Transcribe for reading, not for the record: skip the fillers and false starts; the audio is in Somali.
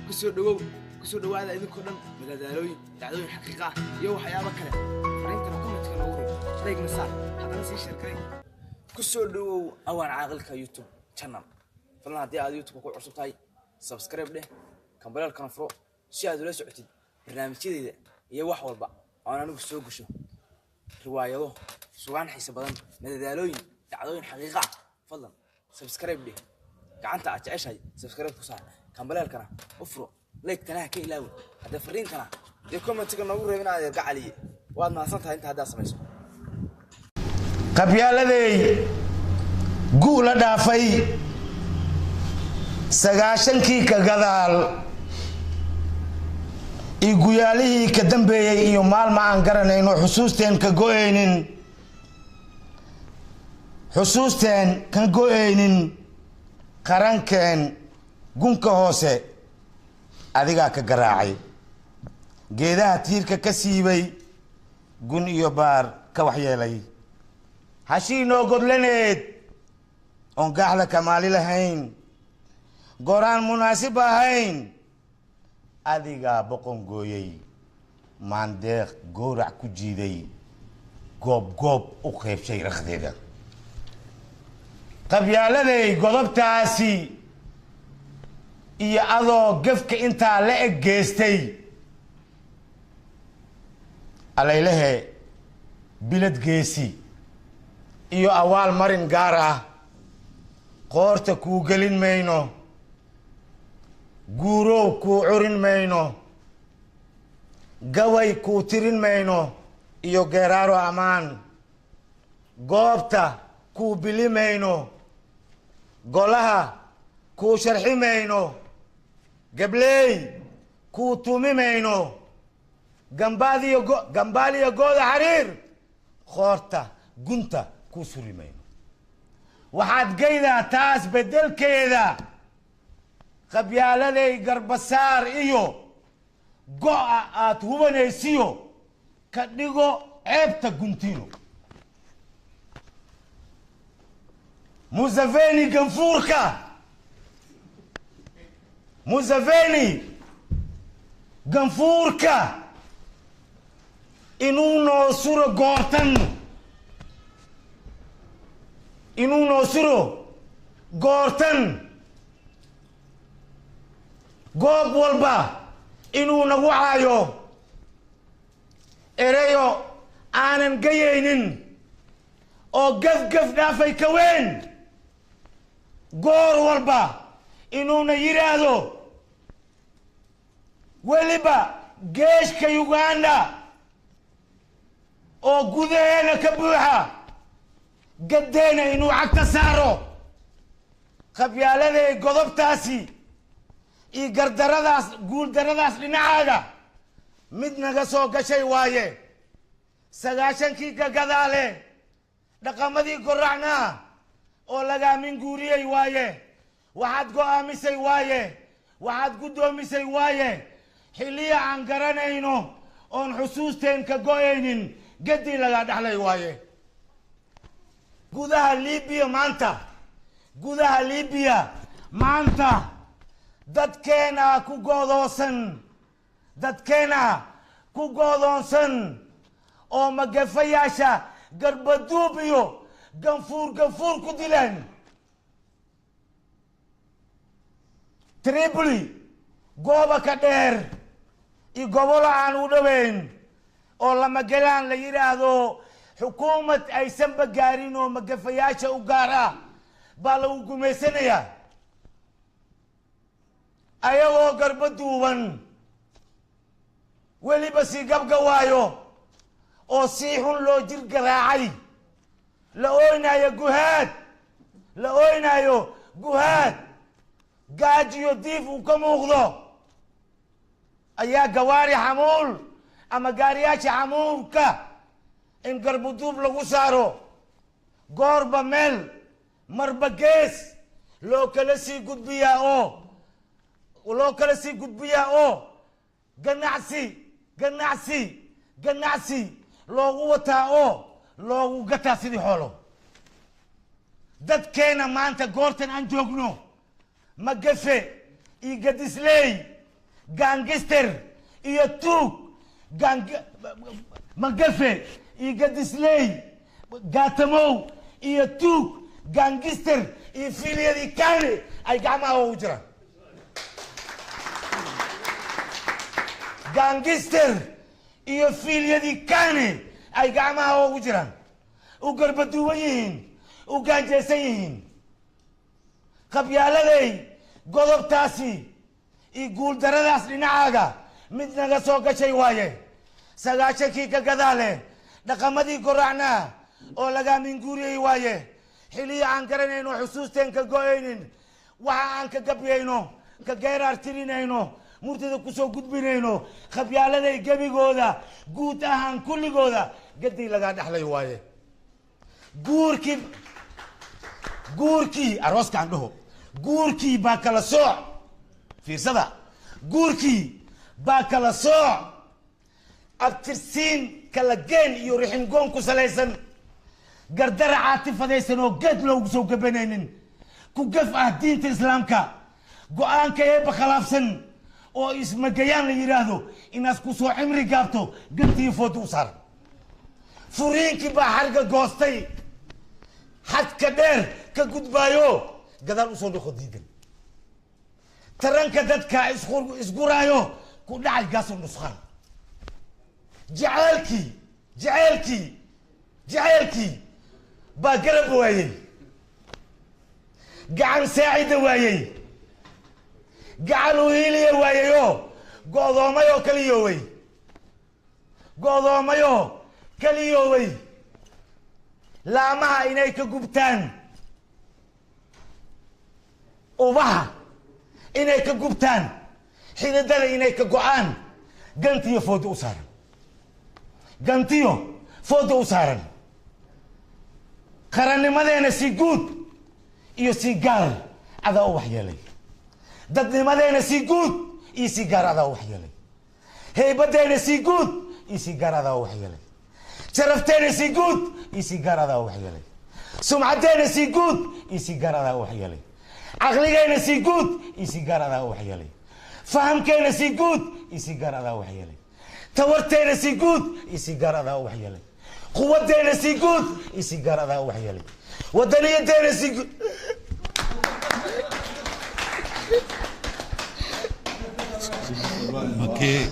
kusoo dhawaada idinku dhan madadaalooyin dhacdooyin xaqiiqa ah iyo waxyaabo kale fariintana commentka noogu reeb like masaa hadana sii sheekay kusoo dhawow awaan caaqilka YouTube channel fadlan haddii aad YouTube ku cusub tahay subscribe dheh kambalaalkana furo si aad ula socotid barnaamijyadeeda iyo wax walba oo anigu soo gasho riwaayado sugaan xiiso badan madadaalooyin dhacdooyin xaqiiqa ah fadlan subscribe dheh gacanta aad jeceshahay subscribe ku saar kambalaalkana u furo like tanaha ka ilaawi hadda fariintana iyo commentka noogu reebina aad gacaliye waad maasantahay inta hadda samayso qabyaaladey guula dhaafay sagaashankii ka gadaal iguyaalihii ka dambeeyay iyo maalma aan garanayno xusuusteen ka go'aynin xusuusteen kan go'aynin qarankeen gunka hoose adigaa ka garaacay geedaha tiirka ka siibay gun iyo baar ka waxyeelay hashiinoo godlaneed oon gaaxda kamaali lahayn goraan munaasib ahayn adigaa boqon gooyay maandeeq goorac ku jiiday goob u qeybshay rakhdeeda qabyaaladay godobtaasi iyo adoo gefka intaa la eg geestay alaylehe bilad geesi iyo awaal marin gaar ah qoorta kuu gelin mayno guurow kuu curin mayno gaway kuu tirin mayno iyo geeraaro ammaan goobta kuu bili mayno golaha kuu sharxi mayno gabley kuu tumi mayno gambaaliyo gooda xariir qoorta gunta kuu suri mayno waxaad geydaa taas beddelkeeda qabyaaladay garbasaar iyo go'a aad hubanaysiyo ka dhigo ceebta guntiino Museveni ganfuurka Museveni ganfuurka inuu noo suro goortan inuu noo suro goortan goob walba inuu nagu caayo erayo aanan gayaynin oo gaf dhaafay ka weyn goor walba inuuna yiraahdo weliba geeshka Uganda oo gudaheena ka buuxa gadeena inuu cagta saaro qabyaaladay godobtaasi i guuldaradaas dhinacaaga mid naga soo gashay waaye sagaashankii ka gadaale dhaqamadii goracnaa oo lagaamin guuriyey waaye waxaad go'aamisay waaye waxaad guddoomisay waaye xilliya aan garanayno oon xusuusteen ka go'aynin gaddii laga dhaxlay waaye gudaha Liibiya maanta dadkeena ku goodoonsan oo magafayaasha garbaduub iyo ganfuur ku dileen Tripoli gooba ka dheer iyo gobolo aan u dhaweyn oo lama galaan la yiraahdo xukuumad aysan bagaarin oo magafayaasha u gaar ah baa lagu gumaysanaya ayagoo garbaduuban weliba si gabgawaayo oo si xun loo jir garaacay la ooynayo guhaad gaajiyo diif uu ka muuqdo ayaa gawaari xamuul ama gaariyaasha xamuulka in garbaduub lagu saaro goorba meel marba gees loo kala sii gudbiyaa oo ganacsi loogu wataa oo loogu gataa sidii xoolo dadkeena maanta goortan aan joogno magafe iyo gadisley gangster iyo tuug magafe iyo gadisley gaatamow iyo tuug gangster iyo fiilyadii kaane ay gacmaha ugu jiraan gangster iyo fiilyadii kaane ay gacmaha ugu jiraan u garbaduuban yihiin u gaanjeysan yihiin qabyaaladay godobtaasi iyo guuldaradaas dhinacaaga mid naga soo gashay waaye 9 ka gadaale dhaqamadii goraacnaa oo laga minguuriyey waaye xiliya aan garanayno xusuusteen ka go'aynin waxa aan ka gabyayno ka geeraartirinayno murtada kusoo gudbinayno qabyaaladay gebigooda guud ahaan kulligooda gadii laga dhaxlay waaye guurkii arooskaan dhaho guurkii baa kala sooc fiirsada guurkii baa kala sooc abtirsiin kala geen iyo rixingoon ku salaysan gardara caatifadaysan oo geed loogu soo gabanaynin ku gaf ah diinta islaamka go-aanka eebba khilaafsan oo ismagayaan la yidhaahdo inaad ku soo cimri gaabto gantii fooda u saaran furiinkii baa xarga goostay xadka dheer ka gudbaayo gadaal usoo dhaqo diidan taranka dadka isguraayo ku dhacay gaasoo nusqaan jaceelkii baa garab waayey gacan saacida waayey gacan uhiiliya waayeyoo go'doomayoo kaliyoowey laamaha inay ka gubtaan ubaha inay ka gubtaan xididada inay ka go'aan gantiyo fooda u saaran qarannimadeena si guud iyo si gaar adaa u waxyeelay dadnimadeena si guud iyo si gaar adaa u waxyeelay heybadeena si guud iyo si gaar adaa u waxyeelay sharafteena si guud iyo si gaar adaa u waxyeelay sumcadeena si guud iyo si gaar adaa u waxyeelay caqligeena si guud iyo si gaar adaa u waxyeelay fahamkeena si guud iyo si gaar adaa u waxyeelay tawarteena si guud iyo si gaar adaa u waxyeelay quwadeena si guud iyo si gaar adaa u waxyeelay wadaniyadeena si guud Okay.